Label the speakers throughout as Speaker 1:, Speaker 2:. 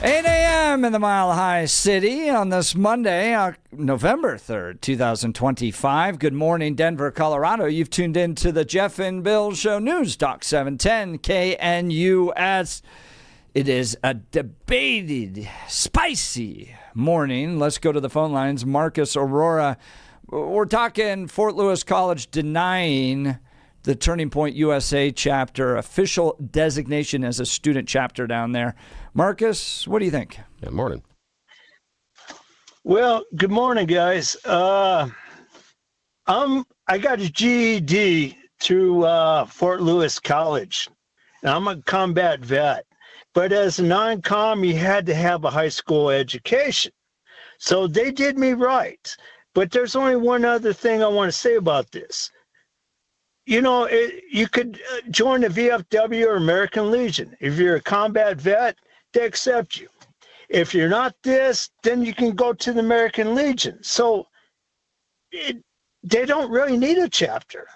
Speaker 1: 8 a.m. in the Mile High City on this Monday, November 3rd, 2025. Good morning, Denver, Colorado. You've tuned in to the Jeff and Bill Show News Talk 710 KNUS. It is a debated, spicy morning. Let's go to the phone lines. Marcus, Aurora. We're talking Fort Lewis College denying the Turning Point USA chapter official designation as a student chapter down there. Marcus, what do you think?
Speaker 2: Good morning.
Speaker 3: Well, good morning, guys. I got a GED through Fort Lewis College. And I'm a combat vet. But as a non-com, you had to have a high school education. So they did me right. But there's only one other thing I want to say about this. You know, you could join the VFW or American Legion. If you're a combat vet, they accept you. If you're not this, then you can go to the American Legion. So they don't really need a chapter.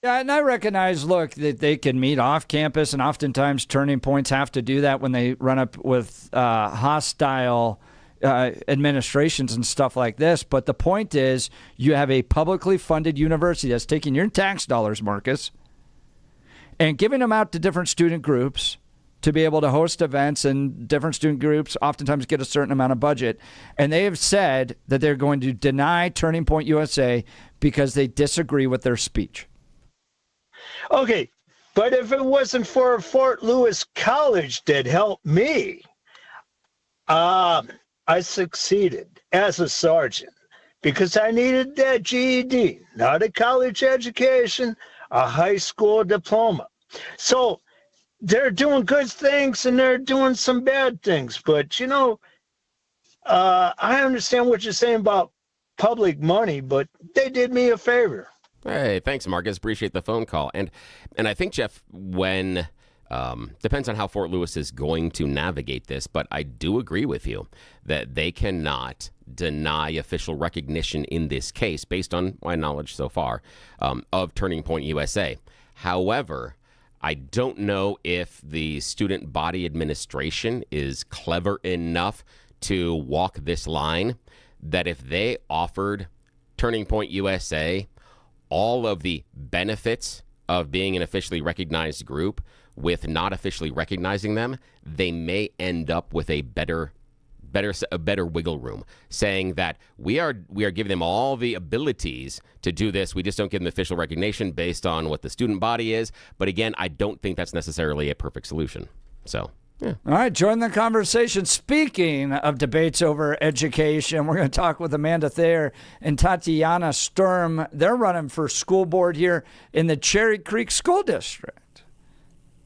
Speaker 1: Yeah, and I recognize, look, that they can meet off campus, and oftentimes Turning Points have to do that when they run up with hostile administrations and stuff like this. But the point is, you have a publicly funded university that's taking your tax dollars, Marcus, and giving them out to different student groups to be able to host events, and different student groups oftentimes get a certain amount of budget. And they have said that they're going to deny Turning Point USA because they disagree with their speech.
Speaker 3: Okay, but if it wasn't for Fort Lewis College that helped me, I succeeded as a sergeant because I needed that GED, not a college education, a high school diploma. So they're doing good things and they're doing some bad things. But, you know, I understand what you're saying about public money, but they did me a favor.
Speaker 2: Hey, thanks, Marcus. Appreciate the phone call. And I think, Jeff, when depends on how Fort Lewis is going to navigate this, but I do agree with you that they cannot deny official recognition in this case, based on my knowledge so far, of Turning Point USA. However, I don't know if the student body administration is clever enough to walk this line, that if they offered Turning Point USA all of the benefits of being an officially recognized group with not officially recognizing them, they may end up with a better wiggle room, saying that we are giving them all the abilities to do this. We just don't give them official recognition based on what the student body is. But again, I don't think that's necessarily a perfect solution. So, yeah.
Speaker 1: All right, join the conversation. Speaking of debates over education, we're going to talk with Amanda Thayer and Tatyana Sturm. They're running for school board here in the Cherry Creek School District.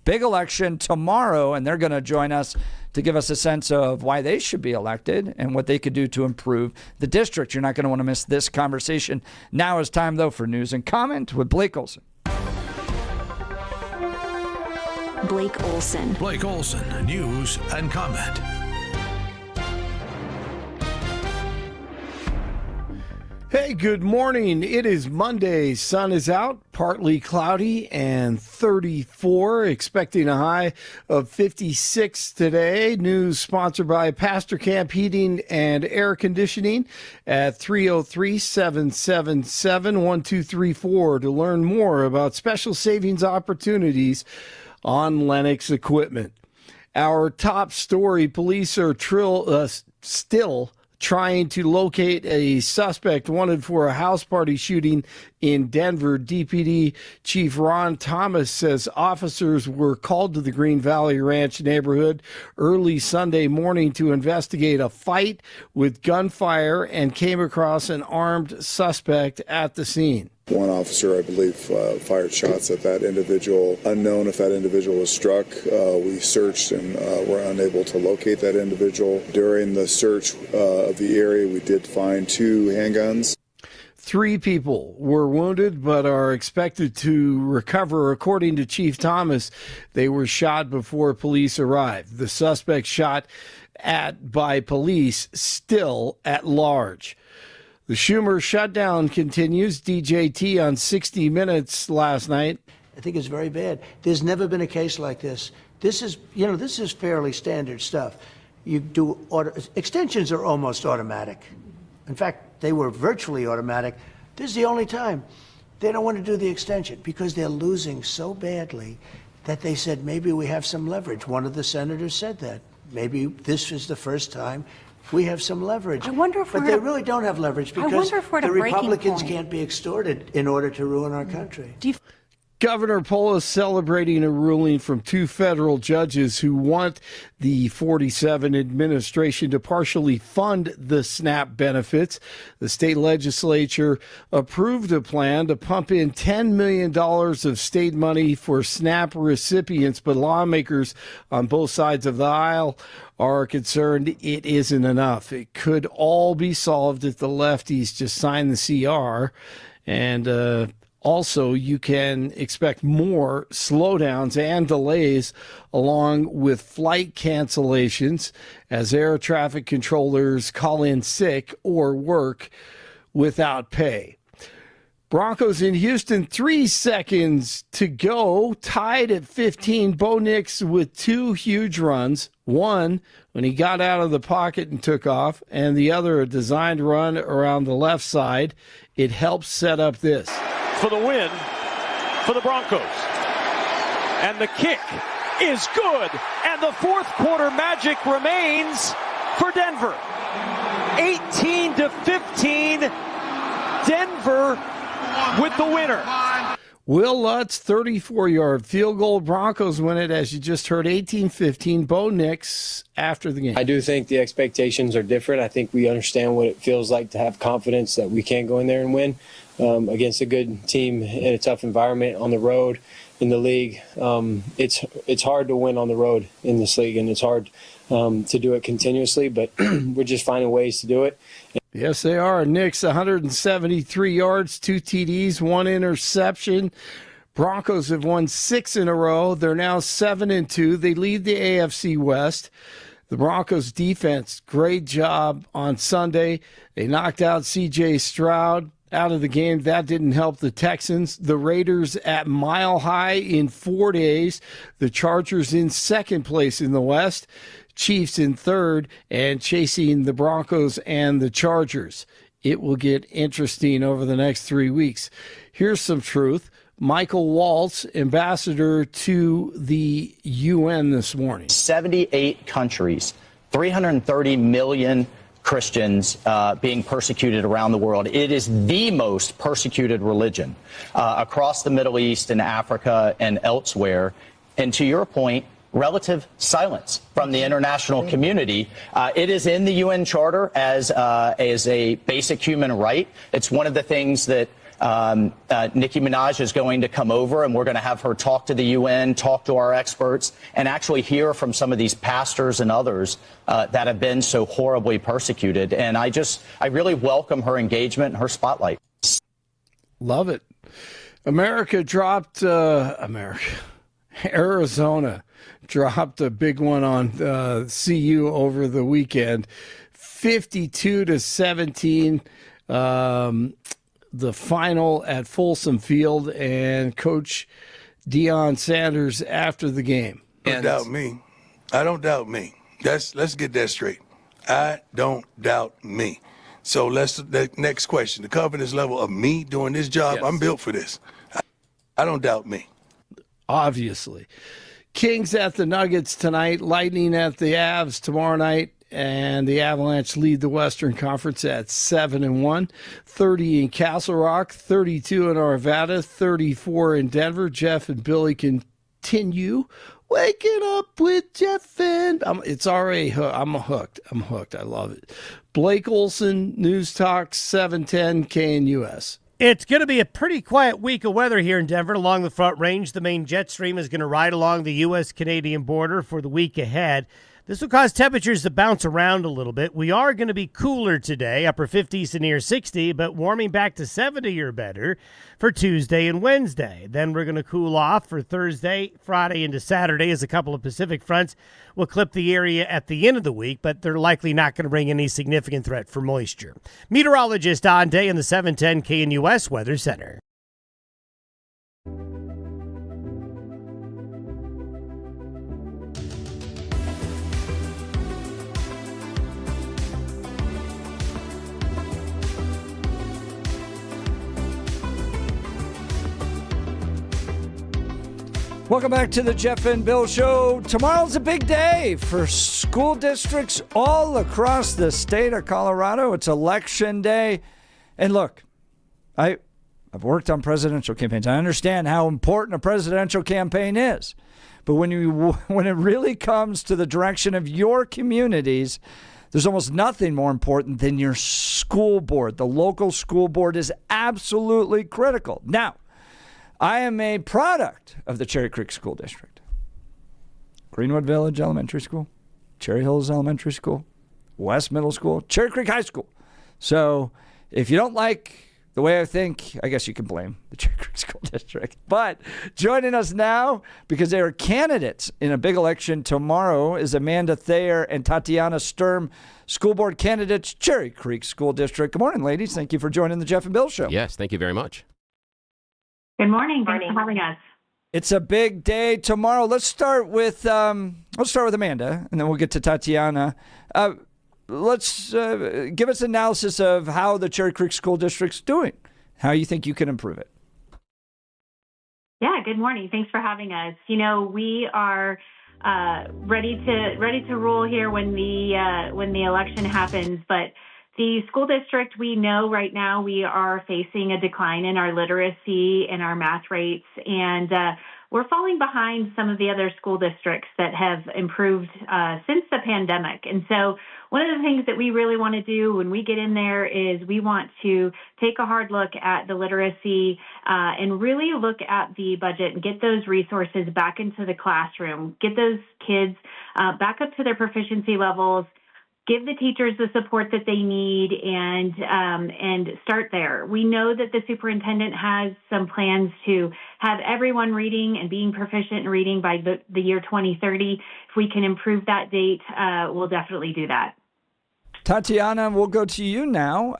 Speaker 1: Big election tomorrow, and they're going to join us to give us a sense of why they should be elected and what they could do to improve the district. You're not going to want to miss this conversation. Now is time, though, for news and comment with Blake Olson.
Speaker 4: Blake Olson.
Speaker 5: Blake Olson, news and comment. Hey, good morning. It is Monday. Sun is out, partly cloudy and 34, expecting a high of 56 today. News sponsored by Pastor Camp Heating and Air Conditioning at 303-777-1234 to learn more about special savings opportunities on Lennox equipment. Our top story, police are still trying to locate a suspect wanted for a house party shooting in Denver. DPD Chief Ron Thomas says officers were called to the Green Valley Ranch neighborhood early Sunday morning to investigate a fight with gunfire and came across an armed suspect at the scene.
Speaker 6: One officer, I believe, fired shots at that individual. Unknown if that individual was struck. We searched and were unable to locate that individual. During the search of the area, we did find 2 handguns.
Speaker 5: 3 people were wounded but are expected to recover. According to Chief Thomas, they were shot before police arrived. The suspect shot at by police still at large. The Schumer shutdown continues. DJT on 60 Minutes last night.
Speaker 7: I think it's very bad. There's never been a case like this This is fairly standard stuff. You do extensions are almost automatic. In fact, they were virtually automatic. This is the only time they don't want to do the extension because they're losing so badly that they said maybe we have some leverage. One of the senators said that. Maybe this is the first time we have some leverage. But they really don't have leverage because the Republicans can't be extorted in order to ruin our country.
Speaker 5: Governor Polis celebrating a ruling from two federal judges who want the 47 administration to partially fund the SNAP benefits. The state legislature approved a plan to pump in $10 million of state money for SNAP recipients, but lawmakers on both sides of the aisle are concerned it isn't enough. It could all be solved if the lefties just sign the CR. And also, you can expect more slowdowns and delays along with flight cancellations as air traffic controllers call in sick or work without pay. Broncos in Houston, 3 seconds to go, tied at 15. Bo Nix with two huge runs. One when he got out of the pocket and took off, and the other a designed run around the left side. It helps set up this.
Speaker 8: For the win for the Broncos. And the kick is good. And the fourth quarter magic remains for Denver. 18-15. Denver with the winner.
Speaker 5: Will Lutz, 34-yard field goal. Broncos win it, as you just heard, 18-15. Bo Nix after the game.
Speaker 9: I do think the expectations are different. I think we understand what it feels like to have confidence that we can go in there and win against a good team in a tough environment on the road in the league. It's hard to win on the road in this league, and it's hard to do it continuously, but we're just finding ways to do it.
Speaker 5: Yes, they are. Knicks, 173 yards, 2 TDs, 1 interception. Broncos have won 6 in a row. They're now 7-2. They lead the AFC West. The Broncos defense, great job on Sunday. They knocked out C.J. Stroud out of the game. That didn't help the Texans. The Raiders at mile high in 4 days. The Chargers in second place in the West. Chiefs in third, and chasing the Broncos and the Chargers. It will get interesting over the next 3 weeks. Here's some truth. Michael Waltz, ambassador to the UN this morning.
Speaker 10: 78 countries, 330 million Christians being persecuted around the world. It is the most persecuted religion across the Middle East and Africa and elsewhere. And to your point, relative silence from the international community. It is in the UN Charter as a basic human right. It's one of the things that Nicki Minaj is going to come over, and we're going to have her talk to the UN, talk to our experts, and actually hear from some of these pastors and others that have been so horribly persecuted. And I really welcome her engagement and her spotlight.
Speaker 5: Love it. Arizona dropped a big one on CU over the weekend, 52-17. The final at Folsom Field, and Coach Deion Sanders after the game.
Speaker 11: Don't doubt me. I don't doubt me. Let's get that straight. I don't doubt me. So the next question, the confidence level of me doing this job. Yes. I'm built for this. I don't doubt me.
Speaker 5: Obviously. Kings at the Nuggets tonight, Lightning at the Avs tomorrow night, and the Avalanche lead the Western Conference at 7-1. 30 in Castle Rock, 32 in Arvada, 34 in Denver. Jeff and Billy continue waking up with Jeff and it's already I'm hooked. I love it. Blake Olson, News Talk 710 KNUS.
Speaker 12: It's going to be a pretty quiet week of weather here in Denver along the Front Range. The main jet stream is going to ride along the U.S.-Canadian border for the week ahead. This will cause temperatures to bounce around a little bit. We are going to be cooler today, upper 50s to near 60, but warming back to 70 or better for Tuesday and Wednesday. Then we're going to cool off for Thursday, Friday into Saturday as a couple of Pacific fronts will clip the area at the end of the week, but they're likely not going to bring any significant threat for moisture. Meteorologist Don Day in the 710 KNUS Weather Center.
Speaker 1: Welcome back to the Jeff and Bill Show. Tomorrow's a big day for school districts all across the state of Colorado. It's election day. And look, I've worked on presidential campaigns. I understand how important a presidential campaign is. But when it really comes to the direction of your communities, there's almost nothing more important than your school board. The local school board is absolutely critical. Now, I am a product of the Cherry Creek School District. Greenwood Village Elementary School, Cherry Hills Elementary School, West Middle School, Cherry Creek High School. So if you don't like the way I think, I guess you can blame the Cherry Creek School District. But joining us now, because they are candidates in a big election tomorrow, is Amanda Thayer and Tatyana Sturm, school board candidates, Cherry Creek School District. Good morning, ladies. Thank you for joining the Jeff and Bill Show.
Speaker 2: Yes, thank you very much.
Speaker 13: Good morning. Thanks for having us.
Speaker 1: It's a big day tomorrow. Let's start with Amanda, and then we'll get to Tatyana. Let's give us an analysis of how the Cherry Creek School District's doing. How you think you can improve it?
Speaker 13: Yeah. Good morning. Thanks for having us. You know, we are ready to rule here when the election happens, but the school district, we know right now we are facing a decline in our literacy and our math rates, and we're falling behind some of the other school districts that have improved since the pandemic. And so one of the things that we really want to do when we get in there is we want to take a hard look at the literacy and really look at the budget and get those resources back into the classroom, get those kids back up to their proficiency levels, give the teachers the support that they need, and start there. We know that the superintendent has some plans to have everyone reading and being proficient in reading by the year 2030. If we can improve that date, we'll definitely do that.
Speaker 1: Tatyana, we'll go to you now.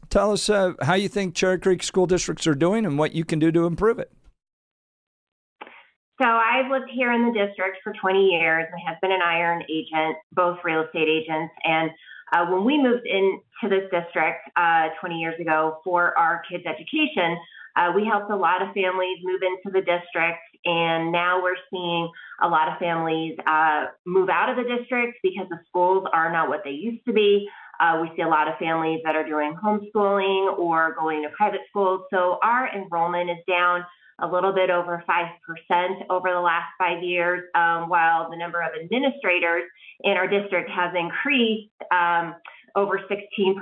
Speaker 1: Tell us how you think Cherry Creek school districts are doing and what you can do to improve it.
Speaker 14: So I've lived here in the district for 20 years. I have been an iron agent, both real estate agents. And when we moved into this district 20 years ago for our kids' education, we helped a lot of families move into the district. And now we're seeing a lot of families move out of the district because the schools are not what they used to be. We see a lot of families that are doing homeschooling or going to private schools. So our enrollment is down a little bit over 5% over the last 5 years, while the number of administrators in our district has increased over 16%.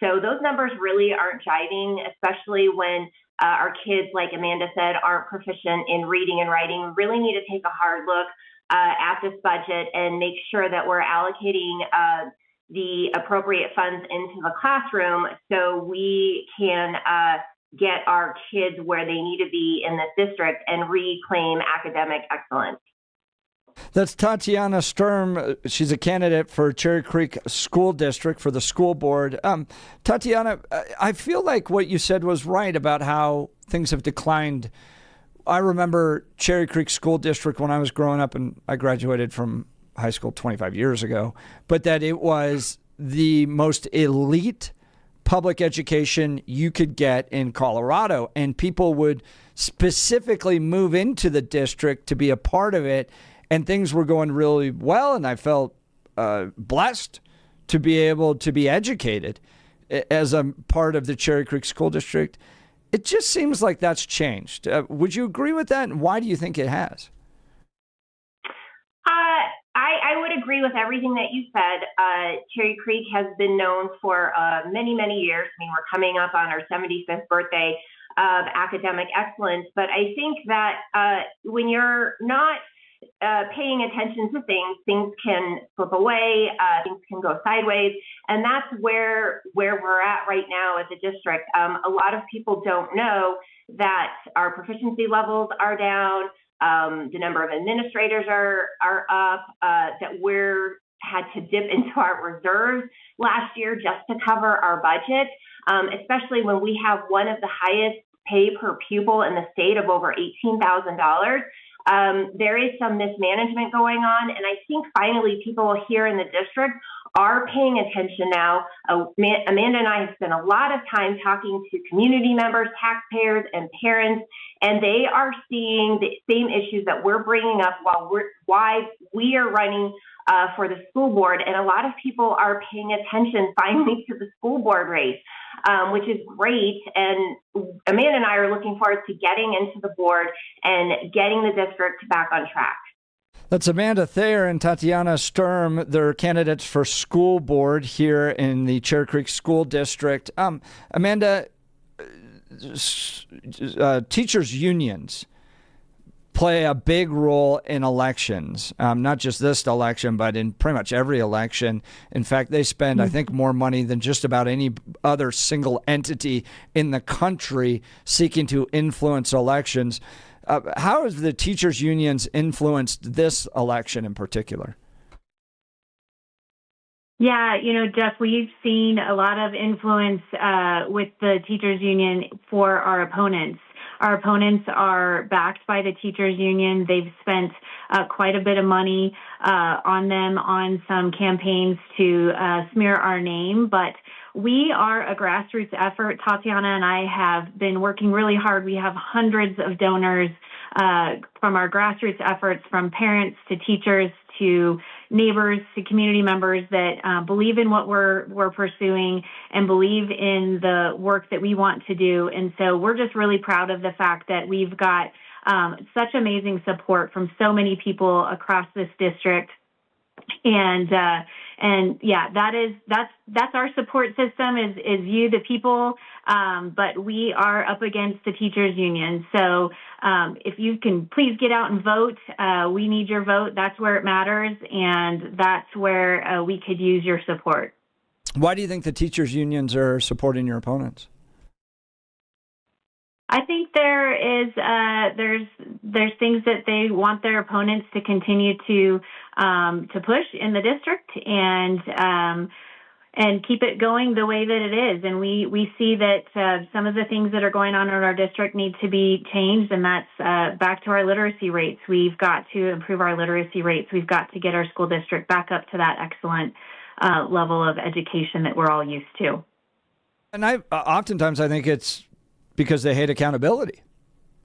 Speaker 14: So those numbers really aren't jiving, especially when our kids, like Amanda said, aren't proficient in reading and writing. We really need to take a hard look at this budget and make sure that we're allocating the appropriate funds into the classroom so we can get our kids where they need to be in this district and reclaim academic excellence.
Speaker 1: That's Tatyana Sturm. She's a candidate for Cherry Creek School District for the school board. Tatyana, I feel like what you said was right about how things have declined. I remember Cherry Creek School District when I was growing up, and I graduated from high school 25 years ago, but that it was the most elite public education you could get in Colorado, and people would specifically move into the district to be a part of it, and things were going really well, and I felt blessed to be able to be educated as a part of the Cherry Creek School District. It just seems like that's changed. Would you agree with that, and why do you think it has?
Speaker 14: I would agree with everything that you said. Cherry Creek has been known for many, many years. I mean, we're coming up on our 75th birthday of academic excellence. But I think that when you're not paying attention to things, things can slip away, things can go sideways. And that's where we're at right now as a district. A lot of people don't know that our proficiency levels are down. The number of administrators are up, that we're had to dip into our reserves last year just to cover our budget, especially when we have one of the highest pay per pupil in the state of over $18,000. There is some mismanagement going on, and I think finally people here in the district are paying attention now. Amanda and I have spent a lot of time talking to community members, taxpayers, and parents, and they are seeing the same issues that we're bringing up why we are running for the school board. And a lot of people are paying attention finally to the school board race, which is great. And Amanda and I are looking forward to getting into the board and getting the district back on track.
Speaker 1: That's Amanda Thayer and Tatyana Sturm. They're candidates for school board here in the Cherry Creek School District. Amanda, teachers' unions play a big role in elections, not just this election, but in pretty much every election. In fact, they spend, I think, more money than just about any other single entity in the country seeking to influence elections. How has the teachers' unions influenced this election in particular?
Speaker 13: Yeah, Jeff, we've seen a lot of influence with the teachers' union for our opponents. Our opponents are backed by the teachers' union. They've spent quite a bit of money on them on some campaigns to smear our name, but we are a grassroots effort. Tatyana and I have been working really hard. We have hundreds of donors from our grassroots efforts, from parents to teachers to neighbors to community members that believe in what we're pursuing and believe in the work that we want to do. And so we're just really proud of the fact that we've got such amazing support from so many people across this district. And yeah, that's our support system is you, the people. But we are up against the teachers union. So if you can please get out and vote, we need your vote. That's where it matters. And that's where we could use your support.
Speaker 1: Why do you think the teachers unions are supporting your opponents?
Speaker 13: I think there's things that they want their opponents to continue to push in the district and keep it going the way that it is. And we see that some of the things that are going on in our district need to be changed, and that's back to our literacy rates. We've got to improve our literacy rates. We've got to get our school district back up to that excellent level of education that we're all used to.
Speaker 1: And oftentimes I think it's because they hate accountability.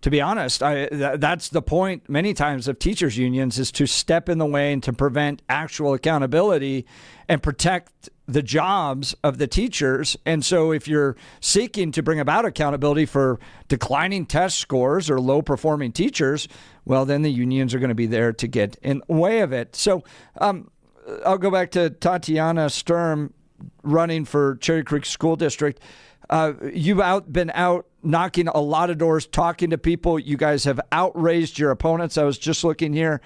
Speaker 1: To be honest, that's the point many times of teachers' unions, is to step in the way and to prevent actual accountability and protect the jobs of the teachers. And so if you're seeking to bring about accountability for declining test scores or low-performing teachers, well, then the unions are going to be there to get in the way of it. So I'll go back to Tatyana Sturm running for Cherry Creek School District. You've been out knocking a lot of doors, talking to people. You guys have outraised your opponents. I was just looking here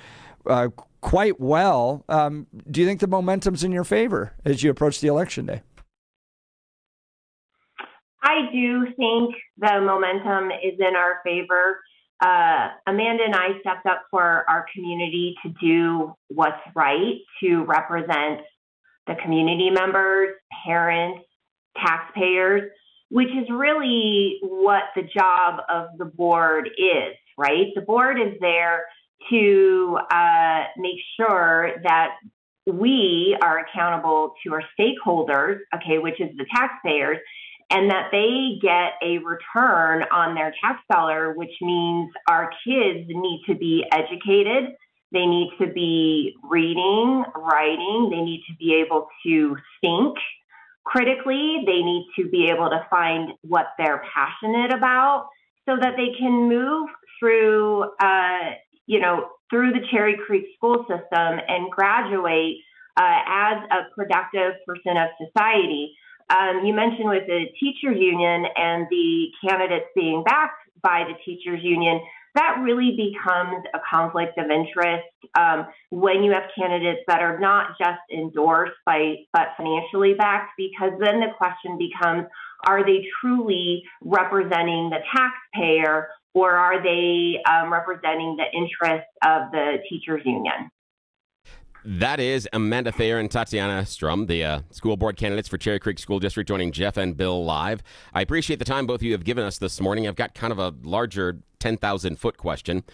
Speaker 1: quite well. Do you think the momentum's in your favor as you approach the election day?
Speaker 14: I do think the momentum is in our favor. Amanda and I stepped up for our community to do what's right, to represent the community members, parents, taxpayers, which is really what the job of the board is, right? The board is there to make sure that we are accountable to our stakeholders, okay, which is the taxpayers, and that they get a return on their tax dollar, which means our kids need to be educated. They need to be reading, writing. They need to be able to think critically. They need to be able to find what they're passionate about so that they can move through, through the Cherry Creek school system and graduate as a productive person of society. You mentioned with the teachers union and the candidates being backed by the teachers union, that really becomes a conflict of interest when you have candidates that are not just endorsed but financially backed, because then the question becomes, are they truly representing the taxpayer, or are they representing the interests of the teachers union?
Speaker 2: That is Amanda Thayer and Tatyana Sturm, the school board candidates for Cherry Creek School District, joining Jeff and Bill live. I appreciate the time both of you have given us this morning. I've got kind of a larger 10,000-foot question.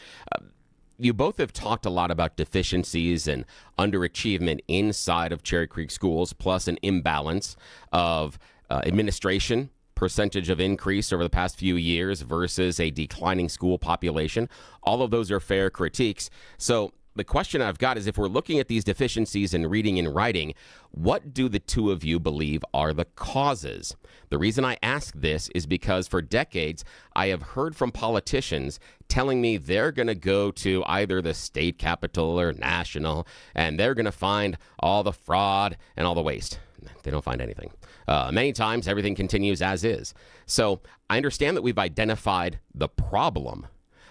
Speaker 2: you both have talked a lot about deficiencies and underachievement inside of Cherry Creek schools, plus an imbalance of administration percentage of increase over the past few years versus a declining school population. All of those are fair critiques. So the question I've got is, if we're looking at these deficiencies in reading and writing, what do the two of you believe are the causes? The reason I ask this is because for decades, I have heard from politicians telling me they're going to go to either the state capitol or national, and they're going to find all the fraud and all the waste. They don't find anything. Many times, everything continues as is. So I understand that we've identified the problem.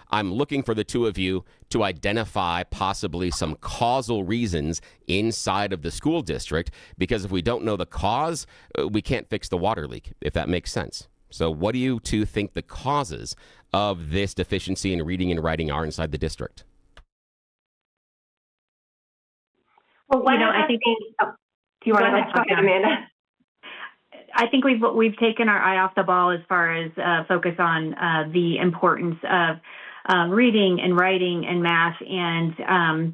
Speaker 2: I'm looking for the two of you to identify possibly some causal reasons inside of the school district, because if we don't know the cause, we can't fix the water leak, if that makes sense. So what do you two think the causes of this deficiency in reading and writing are inside the district?
Speaker 14: Well, I think. Do you want to go ahead, Amanda?
Speaker 13: I think we've taken our eye off the ball as far as focus on the importance of reading and writing and math, and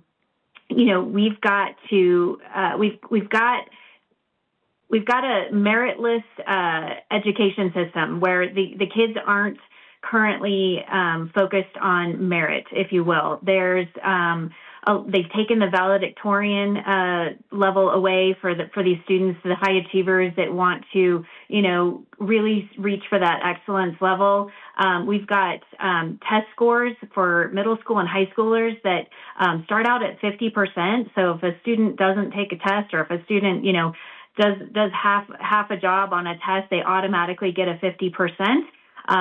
Speaker 13: we've got a meritless education system where the kids aren't currently focused on merit, if you will. There's they've taken the valedictorian level away for these students, the high achievers that want to, really reach for that excellence level. We've got test scores for middle school and high schoolers that start out at 50%. So if a student doesn't take a test, or if a student, does half a job on a test, they automatically get a 50%.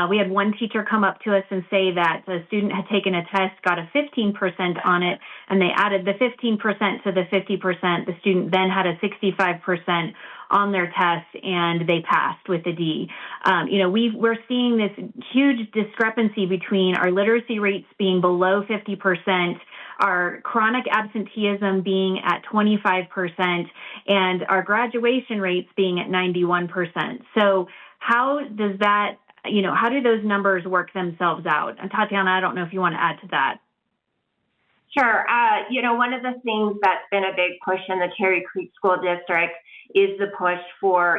Speaker 13: We had one teacher come up to us and say that a student had taken a test, got a 15% on it, and they added the 15% to the 50%. The student then had a 65% on their test, and they passed with a D. We're seeing this huge discrepancy between our literacy rates being below 50%, our chronic absenteeism being at 25%, and our graduation rates being at 91%. So how does that how do those numbers work themselves out? And Tatyana, I don't know if you want to add to that.
Speaker 14: Sure. One of the things that's been a big push in the Cherry Creek School District is the push for,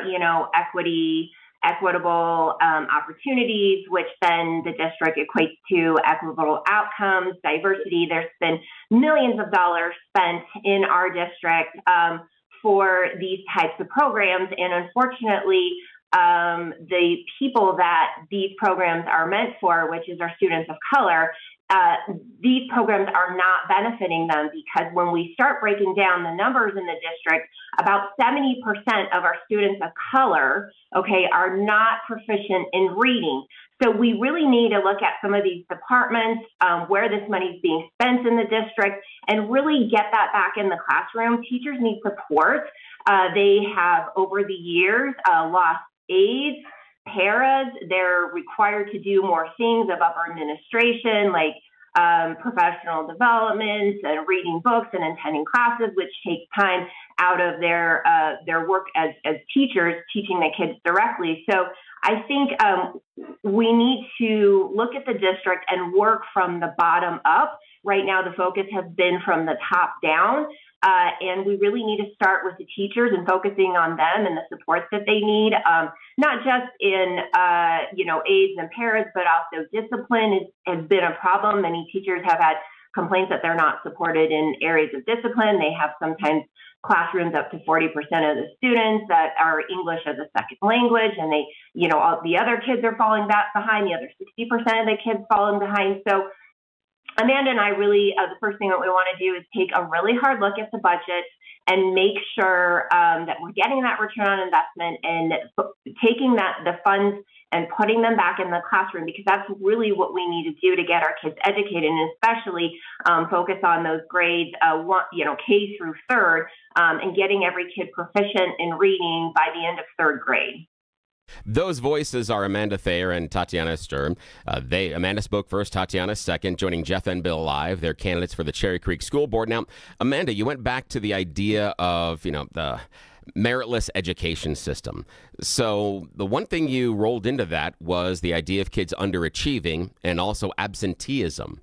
Speaker 14: equitable opportunities, which then the district equates to equitable outcomes, diversity. There's been millions of dollars spent in our district for these types of programs. And unfortunately, the people that these programs are meant for, which is our students of color, these programs are not benefiting them, because when we start breaking down the numbers in the district, about 70% of our students of color, are not proficient in reading. So we really need to look at some of these departments, where this money is being spent in the district, and really get that back in the classroom. Teachers need support. They have, over the years, lost aides, paras. They're required to do more things of upper administration, like professional development and reading books and attending classes, which takes time out of their work as teachers, teaching the kids directly. So I think we need to look at the district and work from the bottom up. Right now, the focus has been from the top down. And we really need to start with the teachers and focusing on them and the supports that they need, not just in, aides and paras, but also discipline has been a problem. Many teachers have had complaints that they're not supported in areas of discipline. They have sometimes classrooms up to 40% of the students that are English as a second language, and they, all the other kids are falling back behind, the other 60% of the kids falling behind. So Amanda and I really, the first thing that we want to do is take a really hard look at the budget and make sure that we're getting that return on investment and taking the funds and putting them back in the classroom, because that's really what we need to do to get our kids educated, and especially focus on those grades, K through third, and getting every kid proficient in reading by the end of third grade.
Speaker 2: Those voices are Amanda Thayer and Tatyana Sturm. Amanda spoke first, Tatyana second, joining Jeff and Bill live. They're candidates for the Cherry Creek School Board. Now, Amanda, you went back to the idea of, the meritless education system. So the one thing you rolled into that was the idea of kids underachieving and also absenteeism.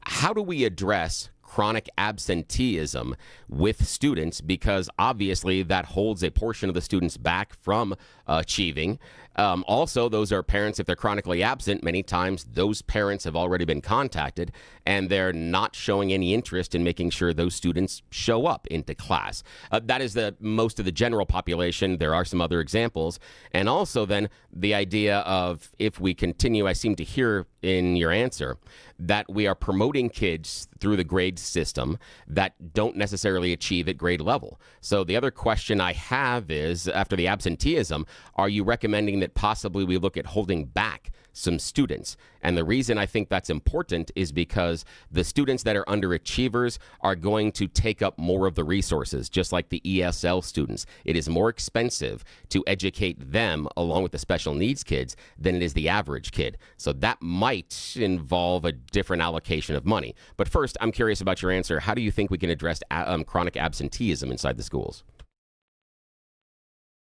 Speaker 2: how do we address chronic absenteeism with students, because obviously that holds a portion of the students back from achieving. Also, those are parents, if they're chronically absent, many times those parents have already been contacted and they're not showing any interest in making sure those students show up into class. That is the most of the general population. There are some other examples. And also then the idea of, if we continue, I seem to hear in your answer that we are promoting kids through the grade system that don't necessarily achieve at grade level. So the other question I have is, after the absenteeism, are you recommending that possibly we look at holding back some students? And the reason I think that's important is because the students that are underachievers are going to take up more of the resources, just like the ESL students. It is more expensive to educate them along with the special needs kids than it is the average kid. So that might involve a different allocation of money. But first, I'm curious about your answer. How do you think we can address chronic absenteeism inside the schools?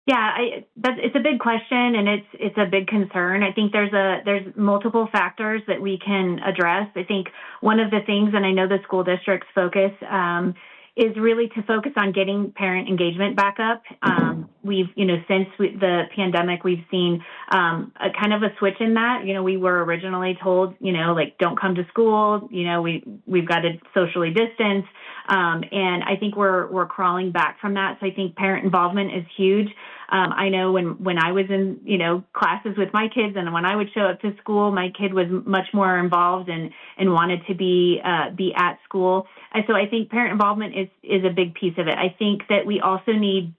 Speaker 13: Yeah, it's a big question, and it's a big concern. I think there's multiple factors that we can address. I think one of the things, and I know the school district's focus is really to focus on getting parent engagement back up. We've, since the pandemic, we've seen a kind of a switch in that. We were originally told, don't come to school. We've got to socially distance. And I think we're crawling back from that. So I think parent involvement is huge. I know when I was in, classes with my kids, and when I would show up to school, my kid was much more involved and wanted to be at school. And so I think parent involvement is a big piece of it. I think that we also need,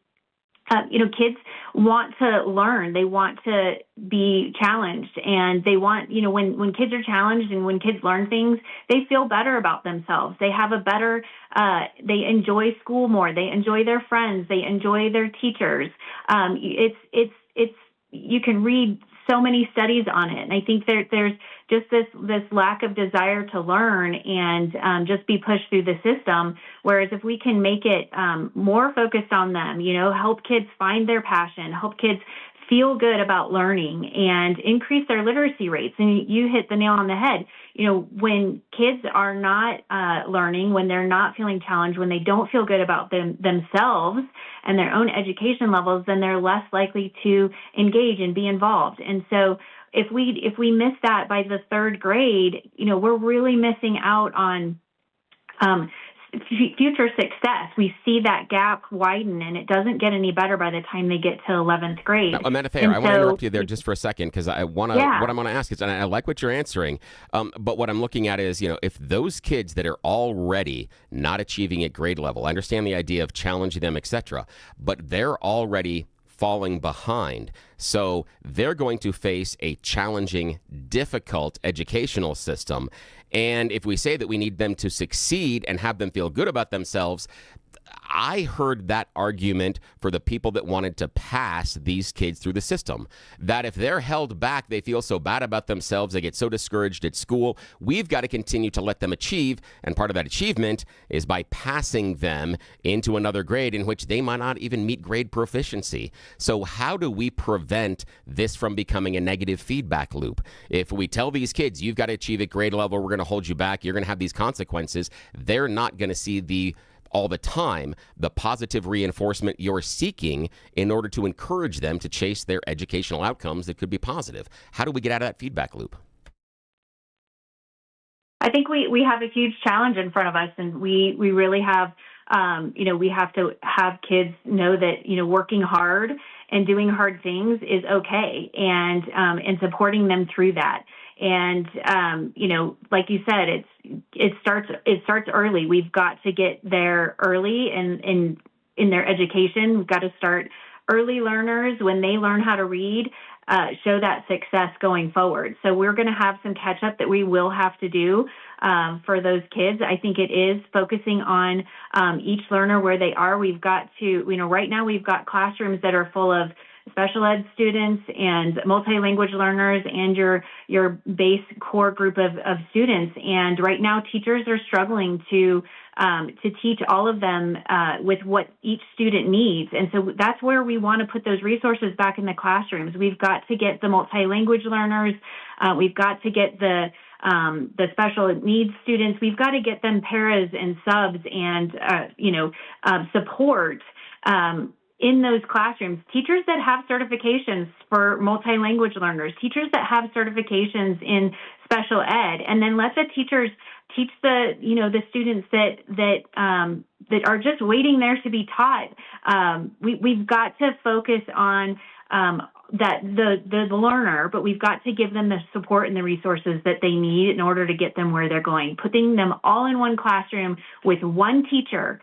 Speaker 13: kids want to learn. They want to be challenged, and they want, when kids are challenged and when kids learn things, they feel better about themselves. They have a better, they enjoy school more. They enjoy their friends. They enjoy their teachers. You can read so many studies on it. And I think there's just this lack of desire to learn and just be pushed through the system. Whereas if we can make it more focused on them, help kids find their passion, help kids feel good about learning, and increase their literacy rates. And you hit the nail on the head. When kids are not learning, when they're not feeling challenged, when they don't feel good about themselves and their own education levels, then they're less likely to engage and be involved. And so if we miss that by the third grade, we're really missing out on future success. We see that gap widen, and it doesn't get any better by the time they get to 11th grade.
Speaker 2: Now, Amanda Thayer, I want to interrupt you there just for a second, because what I'm going to ask is, and I like what you're answering, but what I'm looking at is, if those kids that are already not achieving at grade level, I understand the idea of challenging them, etc., but they're already falling behind. So they're going to face a challenging, difficult educational system. And if we say that we need them to succeed and have them feel good about themselves, I heard that argument for the people that wanted to pass these kids through the system, that if they're held back, they feel so bad about themselves, they get so discouraged at school. We've got to continue to let them achieve, and part of that achievement is by passing them into another grade in which they might not even meet grade proficiency. So how do we prevent this from becoming a negative feedback loop? If we tell these kids, you've got to achieve at grade level, we're going to hold you back, you're going to have these consequences, they're not going to see all the time the positive reinforcement you're seeking in order to encourage them to chase their educational outcomes that could be positive. How do we get out of that feedback loop?
Speaker 13: I think we have a huge challenge in front of us, and we really have, we have to have kids know that, working hard and doing hard things is okay, and supporting them through that. And, like you said, it starts early. We've got to get there early in their education. We've got to start early learners. When they learn how to read, show that success going forward. So we're going to have some catch up that we will have to do for those kids. I think it is focusing on each learner where they are. We've got to, right now we've got classrooms that are full of special ed students and multilingual learners and your base core group of students. And right now teachers are struggling to teach all of them with what each student needs. And so that's where we want to put those resources back in the classrooms. We've got to get the multilingual learners. We've got to get the the special needs students. We've got to get them paras and subs and, support in those classrooms. Teachers that have certifications for multi-language learners, teachers that have certifications in special ed, and then let the teachers teach the students that are just waiting there to be taught. We've got to focus on that the learner, but we've got to give them the support and the resources that they need in order to get them where they're going. Putting them all in one classroom with one teacher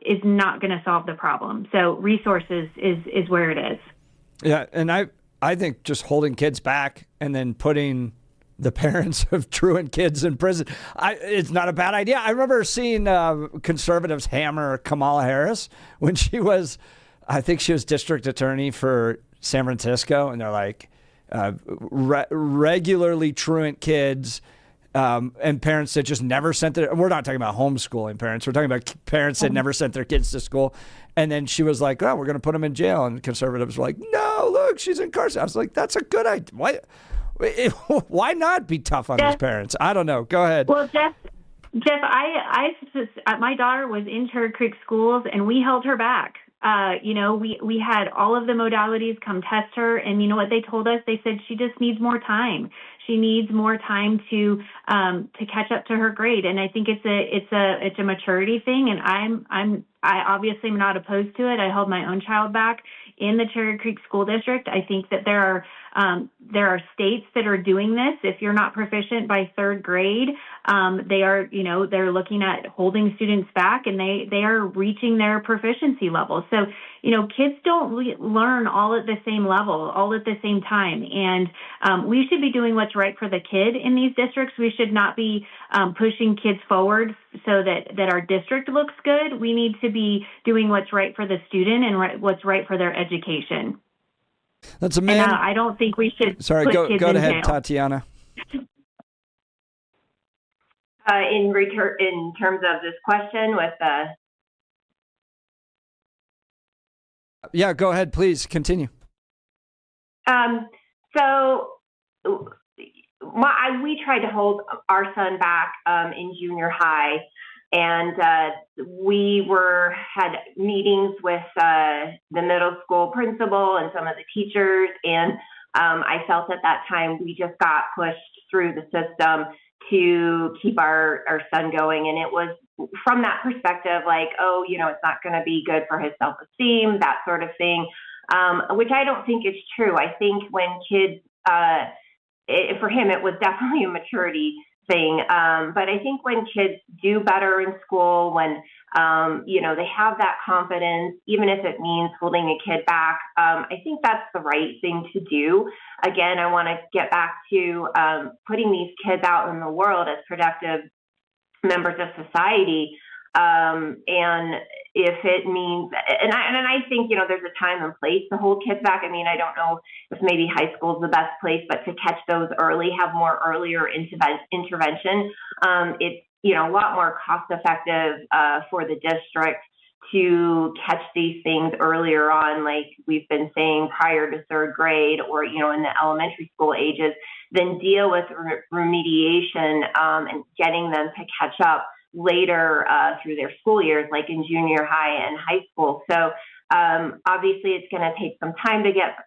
Speaker 13: is not going to solve the problem. So resources is where it is.
Speaker 1: Yeah, and I think just holding kids back and then putting the parents of truant kids in prison, it's not a bad idea. I remember seeing conservatives hammer Kamala Harris when she was, I think she was district attorney for San Francisco, and they're like, regularly truant kids and parents that just never sent we're not talking about homeschooling parents, we're talking about parents that never sent their kids to school. And then she was like, oh, we're going to put them in jail. And conservatives were like, no, look, she's incarcerated. I was like, that's a good idea. Why not be tough on these parents? I don't know. Go ahead.
Speaker 13: Well, Jeff, my daughter was in Cherry Creek schools, and we held her back. We had all of the modalities come test her, and you know what they told us? They said she just needs more time. She needs more time to catch up to her grade, and I think it's a maturity thing. And I obviously am not opposed to it. I held my own child back in the Cherry Creek School District. I think that there are states that are doing this. If you're not proficient by third grade, they're looking at holding students back, and they are reaching their proficiency level. So, kids don't learn all at the same level, all at the same time. And we should be doing what's right for the kid in these districts. We should not be pushing kids forward so that our district looks good. We need to be doing what's right for the student and what's right for their education.
Speaker 1: That's a man.
Speaker 13: And I don't think we should.
Speaker 1: Sorry,
Speaker 13: put
Speaker 1: go
Speaker 13: kids
Speaker 1: ahead,
Speaker 13: in jail.
Speaker 1: Tatyana.
Speaker 14: In terms of this question with
Speaker 1: Yeah, go ahead, please continue.
Speaker 14: We tried to hold our son back in junior high, and we had meetings with the middle school principal and some of the teachers, and I felt at that time we just got pushed through the system to keep our son going. And it was from that perspective, like, oh, it's not going to be good for his self-esteem, that sort of thing, which I don't think is true. I think when kids, for him, it was definitely a maturity thing. But I think when kids do better in school, when, they have that confidence, even if it means holding a kid back, I think that's the right thing to do. Again, I want to get back to putting these kids out in the world as productive members of society. And if it means, and I think, there's a time and place to hold kids back. I mean, I don't know if maybe high school is the best place, but to catch those early, have more earlier intervention. It's, a lot more cost effective for the district to catch these things earlier on, like we've been saying, prior to third grade or, in the elementary school ages, than deal with remediation and getting them to catch up later through their school years, like in junior high and high school. So obviously it's going to take some time to get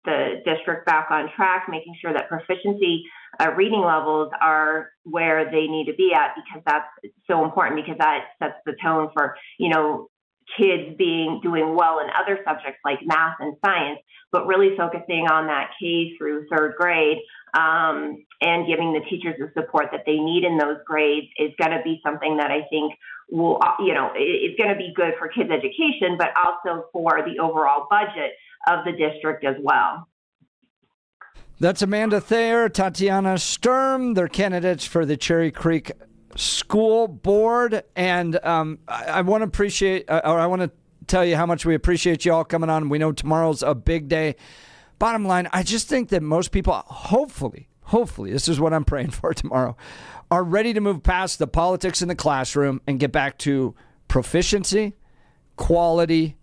Speaker 14: the district back on track, making sure that proficiency reading levels are where they need to be at, because that's so important, because that sets the tone for, kids doing well in other subjects like math and science, but really focusing on that K through third grade and giving the teachers the support that they need in those grades is going to be something that I think will, it's going to be good for kids' education, but also for the overall budget of the district as well.
Speaker 1: That's Amanda Thayer, Tatyana Sturm. They're candidates for the Cherry Creek School Board, and I want to tell you how much we appreciate you all coming on. We know tomorrow's a big day. Bottom line, I just think that most people, hopefully, this is what I'm praying for tomorrow, are ready to move past the politics in the classroom and get back to proficiency, quality,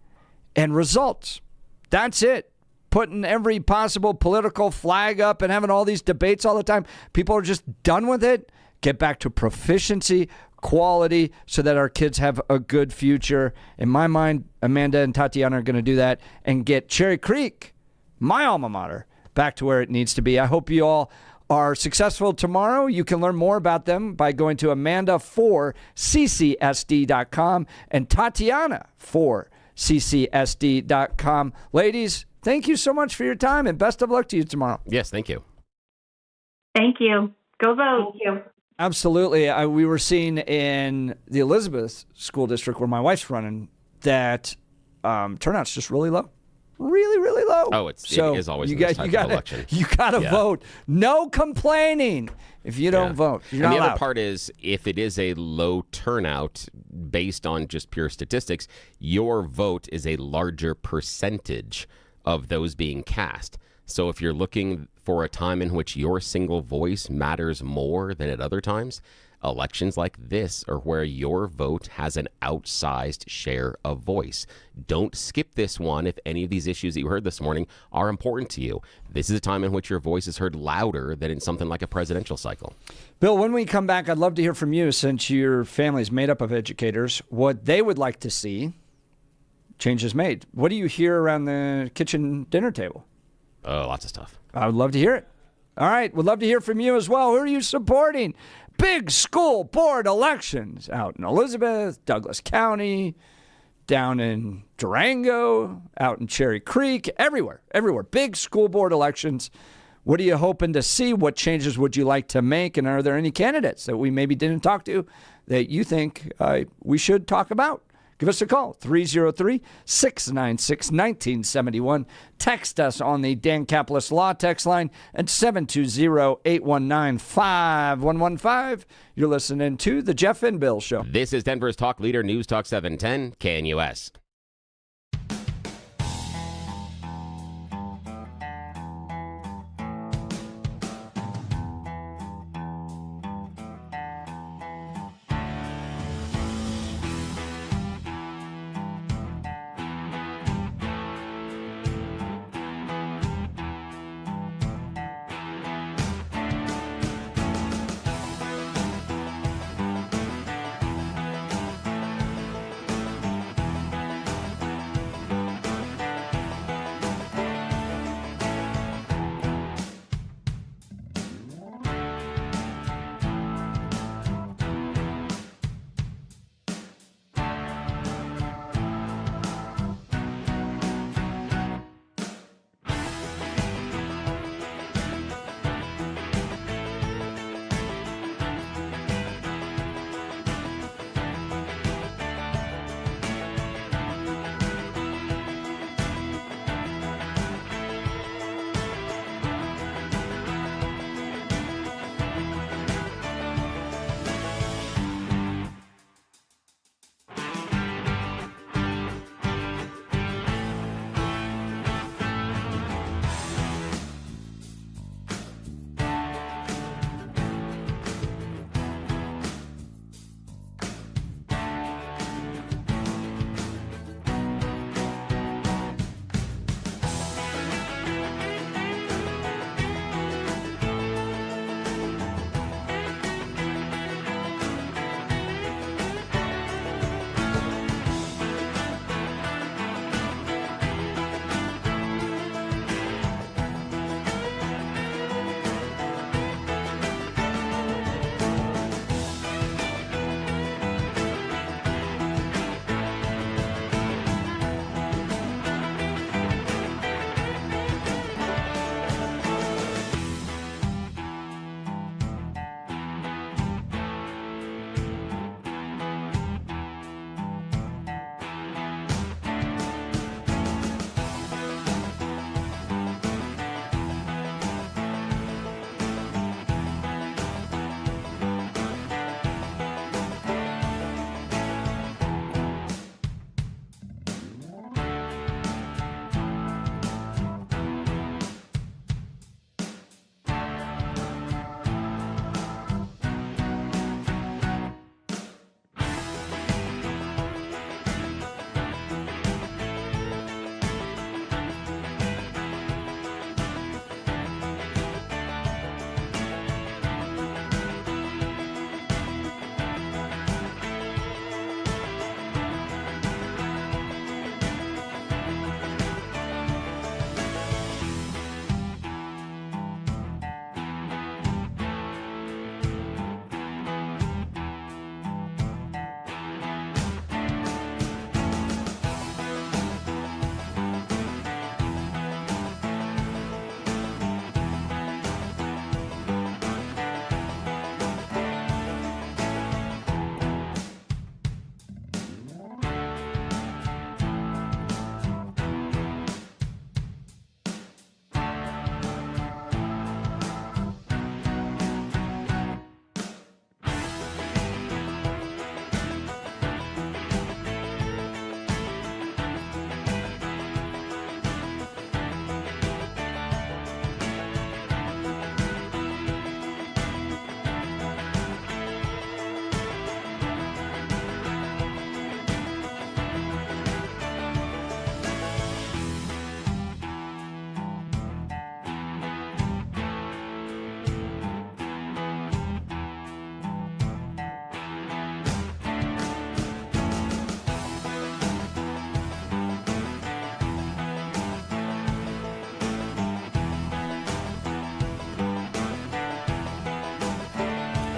Speaker 1: and results. That's it. putting every possible political flag up and having all these debates all the time. People are just done with it. Get back to proficiency, quality, so that our kids have a good future. In my mind, Amanda and Tatyana are going to do that and get Cherry Creek, my alma mater, back to where it needs to be. I hope you all are successful tomorrow. You can learn more about them by going to Amanda4ccsd.com and Tatyana4ccsd.com. Ladies, thank you so much for your time and best of luck to you tomorrow.
Speaker 2: Yes, thank you.
Speaker 13: Thank you. Go vote.
Speaker 14: Thank you.
Speaker 1: Absolutely. We were seeing in the Elizabeth School District where my wife's running that turnout's just really low. Really, really low.
Speaker 2: Oh, it is always in this type of election.
Speaker 1: You got to vote. No complaining if you don't vote. You're not
Speaker 2: and the
Speaker 1: allowed.
Speaker 2: other part is, if it is a low turnout based on just pure statistics, your vote is a larger percentage of those being cast. So if you're looking for a time in which your single voice matters more than at other times, elections like this are where your vote has an outsized share of voice. Don't skip this one if any of these issues that you heard this morning are important to you. This is a time in which your voice is heard louder than in something like a presidential cycle.
Speaker 1: Bill, when we come back, I'd love to hear from you, since your family is made up of educators, what they would like to see changes made. What do you hear around the kitchen dinner table?
Speaker 2: Oh, lots of stuff.
Speaker 1: I would love to hear it. All right. We'd love to hear from you as well. Who are you supporting? Big school board elections out in Elizabeth, Douglas County, down in Durango, out in Cherry Creek, everywhere. Big school board elections. What are you hoping to see? What changes would you like to make? And are there any candidates that we maybe didn't talk to that you think we should talk about? Give us a call, 303-696-1971. Text us on the Dan Caplis Law text line at 720-819-5115. You're listening to The Jeff and Bill Show.
Speaker 2: This is Denver's talk leader, News Talk 710, KNUS.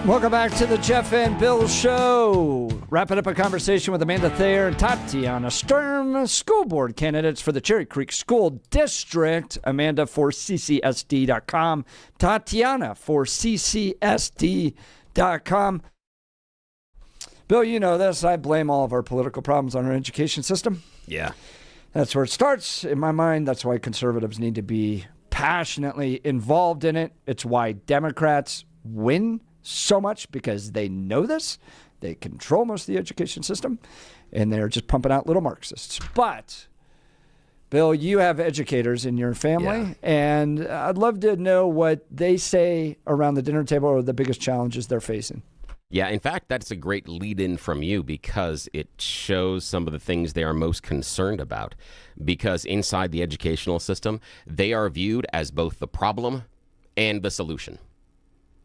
Speaker 1: Welcome back to the Jeff and Bill Show. Wrapping up a conversation with Amanda Thayer and Tatyana Sturm, school board candidates for the Cherry Creek School District. Amanda for ccsd.com. Tatyana for ccsd.com. Bill, you know this. I blame all of our political problems on our education system.
Speaker 2: Yeah.
Speaker 1: That's where it starts. In my mind, that's why conservatives need to be passionately involved in it. It's why Democrats win so much, because they know this. They control most of the education system, and they're just pumping out little Marxists. But, Bill, you have educators in your family, and I'd love to know what they say around the dinner table are the biggest challenges they're facing.
Speaker 2: Yeah, in fact, that's a great lead-in from you, because it shows some of the things they are most concerned about. Because inside the educational system, they are viewed as both the problem and the solution.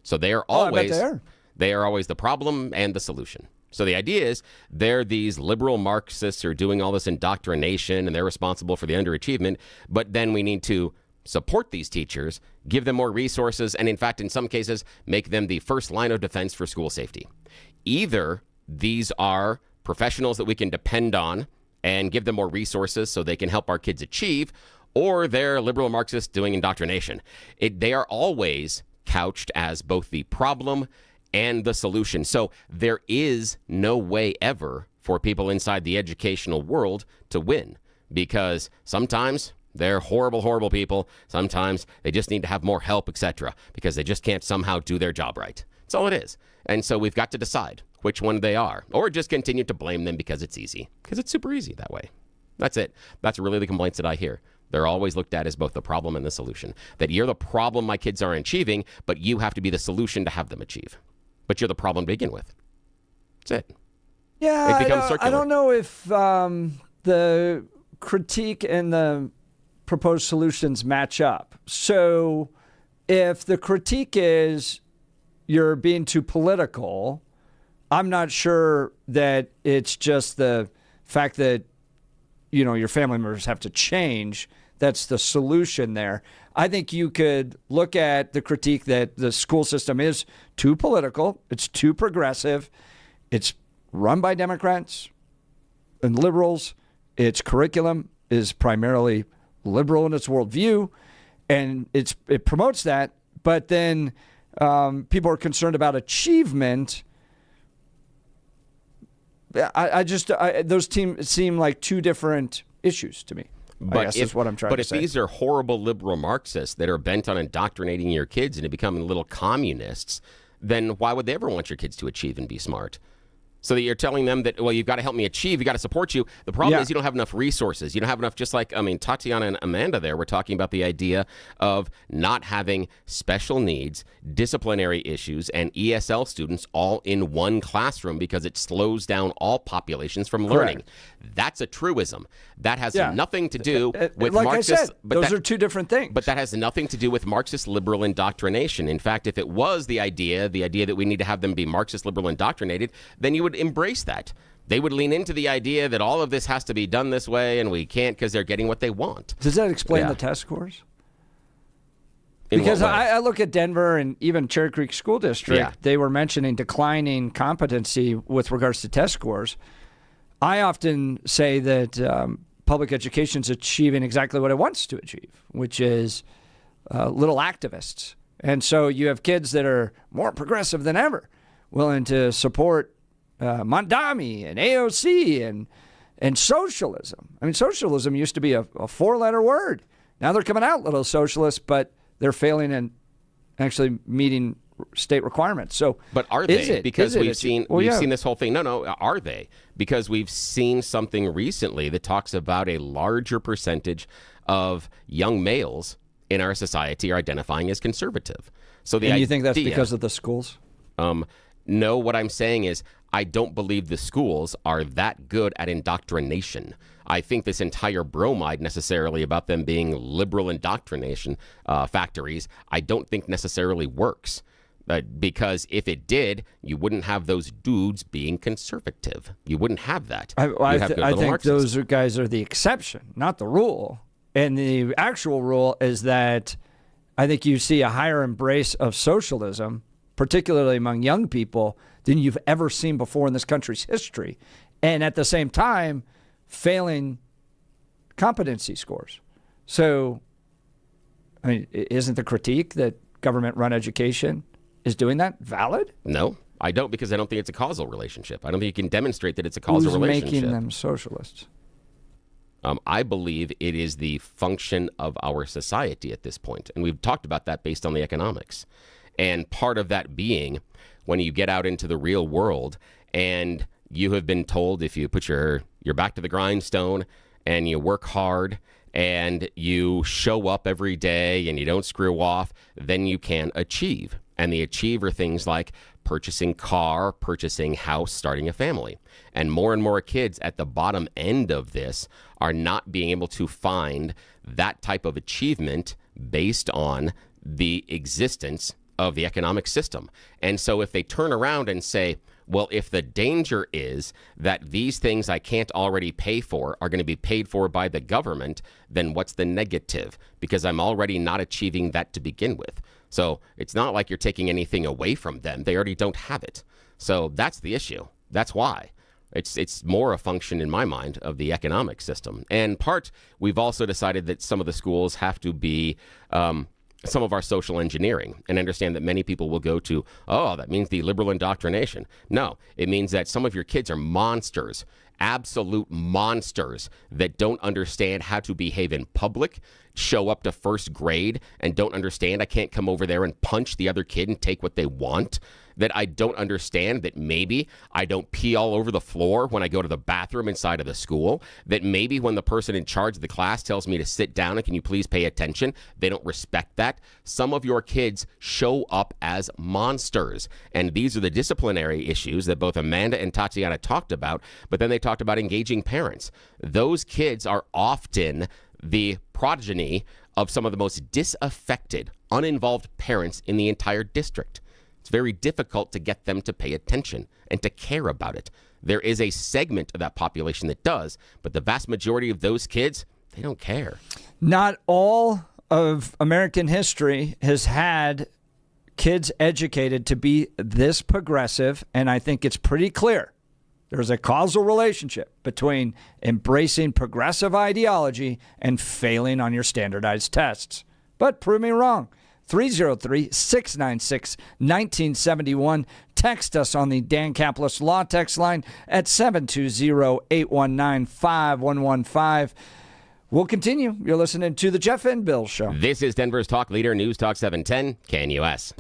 Speaker 2: So they are always the problem and the solution. So the idea is they're these liberal Marxists who are doing all this indoctrination, and they're responsible for the underachievement. But then we need to support these teachers, give them more resources, and in fact, in some cases, make them the first line of defense for school safety. Either these are professionals that we can depend on and give them more resources so they can help our kids achieve, or they're liberal Marxists doing indoctrination. They are always couched as both the problem and the solution. So there is no way ever for people inside the educational world to win, because sometimes they're horrible, horrible people. Sometimes they just need to have more help, etc., because they just can't somehow do their job right. That's all it is. And so we've got to decide which one they are, or just continue to blame them because it's easy, because it's super easy that way. That's it. That's really the complaints that I hear. They're always looked at as both the problem and the solution. That you're the problem my kids aren't achieving, but you have to be the solution to have them achieve. But you're the problem to begin with. That's it.
Speaker 1: Yeah,
Speaker 2: it becomes circular.
Speaker 1: I don't know if the critique and the proposed solutions match up. So if the critique is you're being too political, I'm not sure that it's just the fact that, you know, your family members have to change. That's the solution there. I think you could look at the critique that the school system is too political. It's too progressive. It's run by Democrats and liberals. Its curriculum is primarily liberal in its worldview, and it promotes that. But then people are concerned about achievement. Those teams seem like two different issues to me. I guess that's what I'm trying to say.
Speaker 2: But if these are horrible liberal Marxists that are bent on indoctrinating your kids into becoming little communists, then why would they ever want your kids to achieve and be smart? So that you're telling them that, well, you've got to help me achieve, you got to support you. The problem is you don't have enough resources. You don't have enough, just like, Tatyana and Amanda there were talking about the idea of not having special needs, disciplinary issues, and ESL students all in one classroom because it slows down all populations from learning.
Speaker 1: Correct.
Speaker 2: That's a truism. That has nothing to do with
Speaker 1: like
Speaker 2: Marxist.
Speaker 1: I said, those are two different things.
Speaker 2: But that has nothing to do with Marxist liberal indoctrination. In fact, if it was the idea that we need to have them be Marxist liberal indoctrinated, then you would embrace that. They would lean into the idea that all of this has to be done this way and we can't because they're getting what they want.
Speaker 1: Does that explain the test scores? Because I look at Denver and even Cherry Creek School District, they were mentioning declining competency with regards to test scores. I often say that public education is achieving exactly what it wants to achieve, which is little activists. And so you have kids that are more progressive than ever, willing to support Mondami and AOC and socialism. I mean, socialism used to be a four-letter word. Now they're coming out little socialists, but they're failing in actually meeting state requirements. So,
Speaker 2: but are they? Because we've seen this whole thing. No, are they? Because we've seen something recently that talks about a larger percentage of young males in our society are identifying as conservative. So
Speaker 1: you think that's because of the schools?
Speaker 2: No, what I'm saying is I don't believe the schools are that good at indoctrination. I think this entire bromide necessarily about them being liberal indoctrination factories, I don't think necessarily works. Because if it did, you wouldn't have those dudes being conservative. You wouldn't have that.
Speaker 1: I think those guys are the exception, not the rule. And the actual rule is that I think you see a higher embrace of socialism particularly among young people, than you've ever seen before in this country's history. And at the same time, failing competency scores. So, I mean, isn't the critique that government-run education is doing that valid?
Speaker 2: No, I don't, because I don't think it's a causal relationship. I don't think you can demonstrate that it's a causal relationship.
Speaker 1: Who's making them socialists?
Speaker 2: I believe it is the function of our society at this point. And we've talked about that based on the economics. And part of that being when you get out into the real world and you have been told if you put your back to the grindstone and you work hard and you show up every day and you don't screw off, then you can achieve. And the achieve are things like purchasing car, purchasing house, starting a family. And more kids at the bottom end of this are not being able to find that type of achievement based on the existence of the economic system. And so if they turn around and say, well, if the danger is that these things I can't already pay for are going to be paid for by the government, then what's the negative? Because I'm already not achieving that to begin with. So it's not like you're taking anything away from them. They already don't have it. So that's the issue. That's why. It's more a function, in my mind, of the economic system. And part, we've also decided that some of the schools have to be some of our social engineering, and understand that many people will go to, oh, that means the liberal indoctrination. No, it means that some of your kids are monsters, absolute monsters that don't understand how to behave in public, show up to first grade and don't understand I can't come over there and punch the other kid and take what they want, that I don't understand that maybe I don't pee all over the floor when I go to the bathroom inside of the school, that maybe when the person in charge of the class tells me to sit down and can you please pay attention, they don't respect that. Some of your kids show up as monsters, and these are the disciplinary issues that both Amanda and Tatyana talked about, but then they talked about engaging parents. Those kids are often the progeny of some of the most disaffected, uninvolved parents in the entire district. It's very difficult to get them to pay attention and to care about it. There is a segment of that population that does, but the vast majority of those kids, they don't care.
Speaker 1: Not all of American history has had kids educated to be this progressive, and I think it's pretty clear. There's a causal relationship between embracing progressive ideology and failing on your standardized tests. But prove me wrong. 303-696-1971. Text us on the Dan Caplis Law text line at 720-819-5115. We'll continue. You're listening to The Jeff and Bill Show.
Speaker 2: This is Denver's talk leader, News Talk 710, KNUS.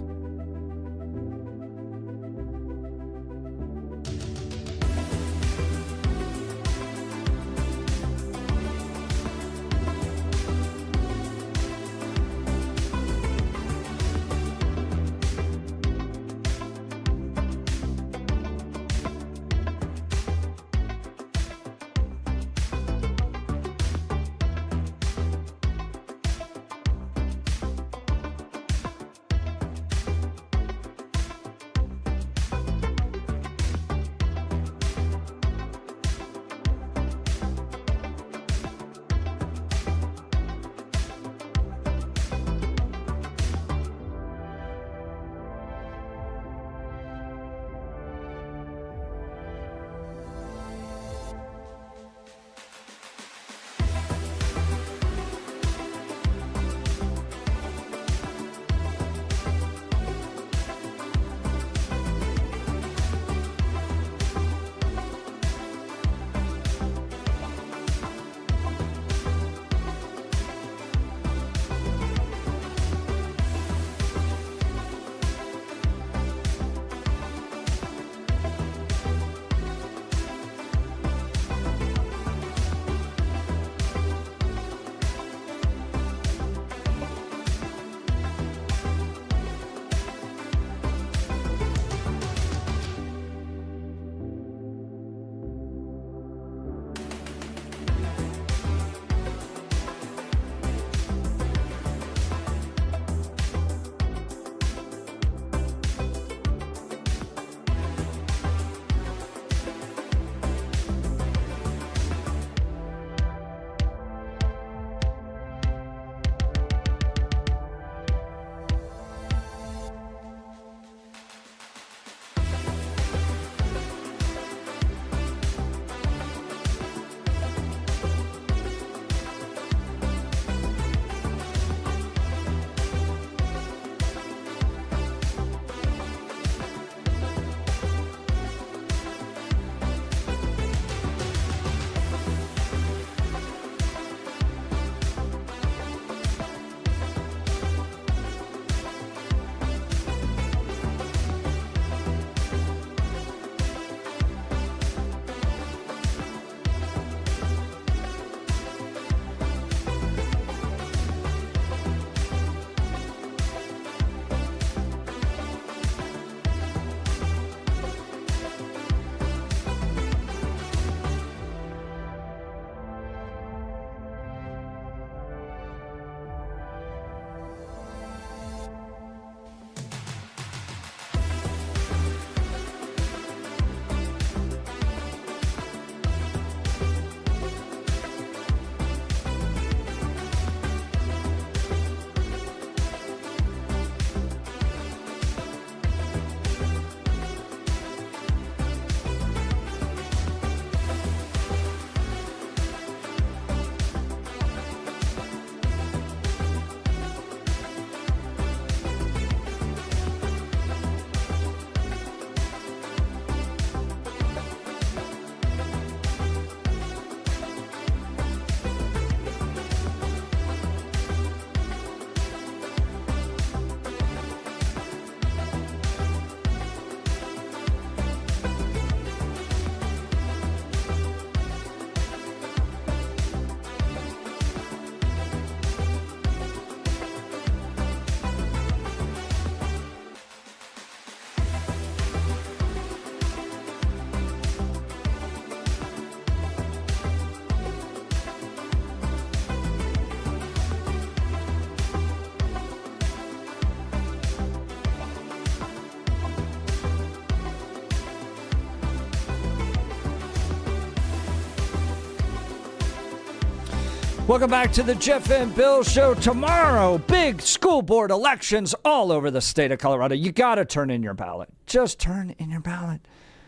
Speaker 1: Welcome back to the Jeff and Bill Show. Tomorrow, big school board elections all over the state of Colorado. You got to turn in your ballot. Just turn in your ballot.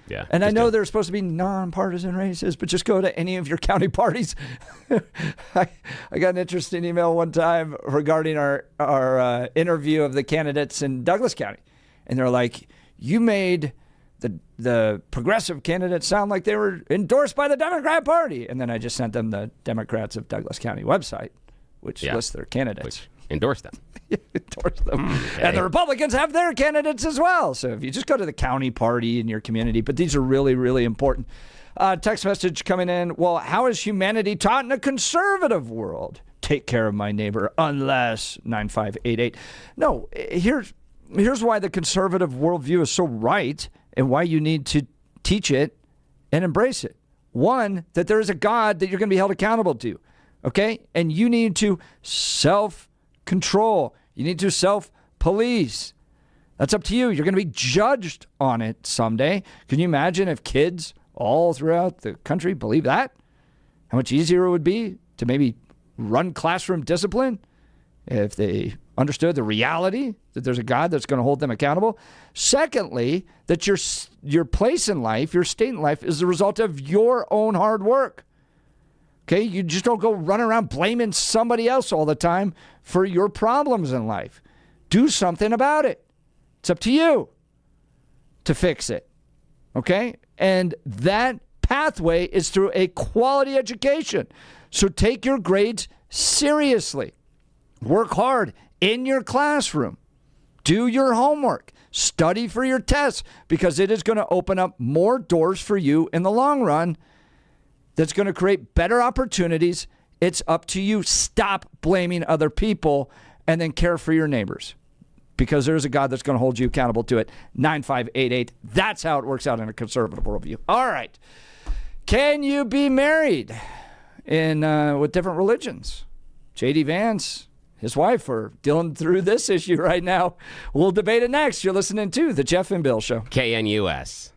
Speaker 2: Yeah.
Speaker 1: And I know there's supposed to be nonpartisan races, but just go to any of your county parties. I got an interesting email one time regarding our interview of the candidates in Douglas County. And they're like, you made the progressive candidates sound like they were endorsed by the Democrat Party. And then I just sent them the Democrats of Douglas County website, which lists their candidates.
Speaker 2: Which endorse them.
Speaker 1: Endorse them.
Speaker 2: Okay.
Speaker 1: And the Republicans have their candidates as well. So if you just go to the county party in your community, but these are really, really important. Text message coming in. Well, how is humanity taught in a conservative world? Take care of my neighbor unless 9588. No, here's why the conservative worldview is so right and why you need to teach it and embrace it. One, that there is a God that you're going to be held accountable to, okay? And you need to self-control. You need to self-police. That's up to you. You're going to be judged on it someday. Can you imagine if kids all throughout the country believe that? How much easier it would be to maybe run classroom discipline if they understood the reality that there's a God that's going to hold them accountable. Secondly, that your place in life, your state in life, is the result of your own hard work. Okay? You just don't go run around blaming somebody else all the time for your problems in life. Do something about it. It's up to you to fix it. Okay? And that pathway is through a quality education. So take your grades seriously. Work hard in your classroom. Do your homework. Study for your tests because it is going to open up more doors for you in the long run. That's going to create better opportunities. It's up to you. Stop blaming other people and then care for your neighbors because there's a God that's going to hold you accountable to it. 9588. That's how it works out in a conservative worldview. All right. Can you be married with different religions? J.D. Vance, his wife, are dealing through this issue right now. We'll debate it next. You're listening to The Jeff and Bill Show.
Speaker 2: KNUS.